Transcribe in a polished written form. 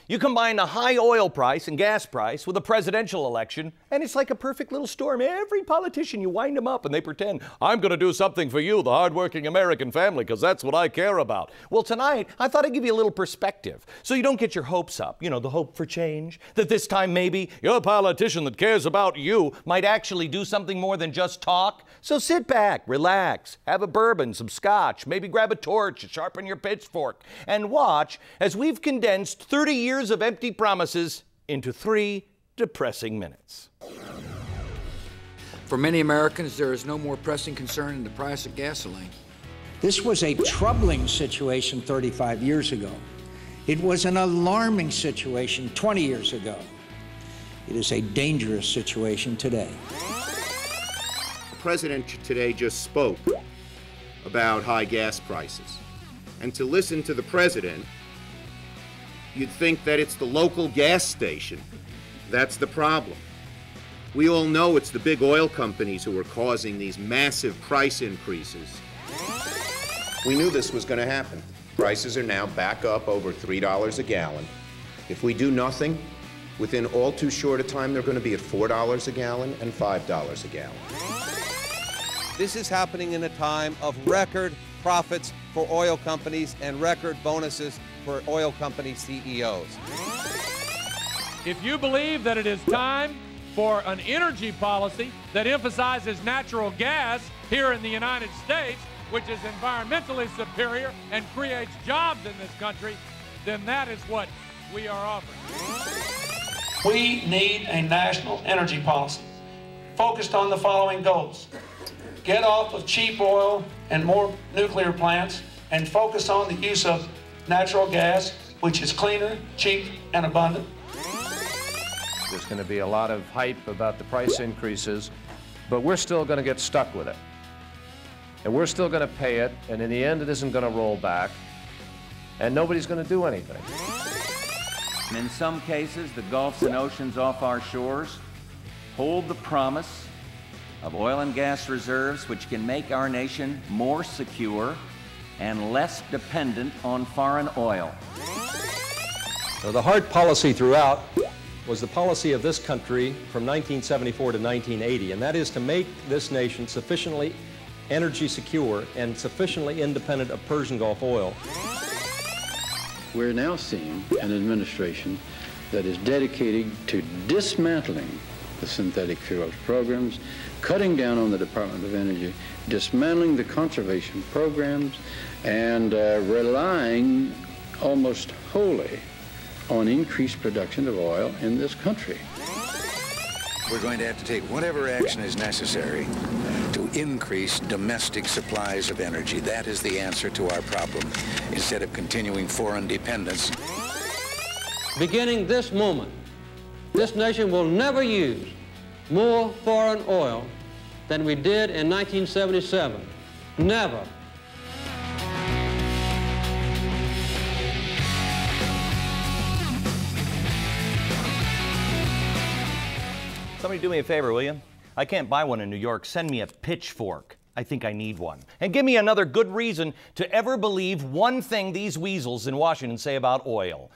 You combine a high oil price and gas price with a presidential election, and it's like a perfect little storm. Every politician, you wind them up and they pretend, I'm going to do something for you, the hardworking American family, because that's what I care about. Well, tonight, I thought I'd give you a little perspective so you don't get your hopes up. You know, the hope for change, that this time maybe your politician that cares about you might actually do something more than just talk. So sit back, relax, have a bourbon, some scotch, maybe grab a torch, sharpen your pitchfork, and watch as we've condensed 30 years of empty promises into 3 depressing minutes. For many Americans, there is no more pressing concern than the price of gasoline. This was a troubling situation 35 years ago. It was an alarming situation 20 years ago. It is a dangerous situation today. The president today just spoke about high gas prices. And to listen to the president, you'd think that it's the local gas station that's the problem. We all know it's the big oil companies who are causing these massive price increases. We knew this was going to happen. Prices are now back up over $3 a gallon. If we do nothing, within all too short a time, they're going to be at $4 a gallon and $5 a gallon. This is happening in a time of record profits for oil companies and record bonuses for oil company CEOs. If you believe that it is time for an energy policy that emphasizes natural gas here in the United States, which is environmentally superior and creates jobs in this country, then that is what we are offering. We need a national energy policy focused on the following goals. Get off of cheap oil and more nuclear plants and focus on the use of natural gas, which is cleaner, cheap, and abundant. There's going to be a lot of hype about the price increases, but we're still going to get stuck with it. And we're still going to pay it, and in the end it isn't going to roll back, and nobody's going to do anything. And in some cases, the gulfs and oceans off our shores hold the promise of oil and gas reserves which can make our nation more secure and less dependent on foreign oil. So the hard policy throughout was the policy of this country from 1974 to 1980, and that is to make this nation sufficiently energy secure and sufficiently independent of Persian Gulf oil. We're now seeing an administration that is dedicated to dismantling the synthetic fuels programs, cutting down on the Department of Energy, dismantling the conservation programs, and relying almost wholly on increased production of oil in this country. We're going to have to take whatever action is necessary to increase domestic supplies of energy. That is the answer to our problem, instead of continuing foreign dependence. Beginning this moment, this nation will never use more foreign oil than we did in 1977. Never. Somebody do me a favor, will you? I can't buy one in New York. Send me a pitchfork. I think I need one. And give me another good reason to ever believe one thing these weasels in Washington say about oil.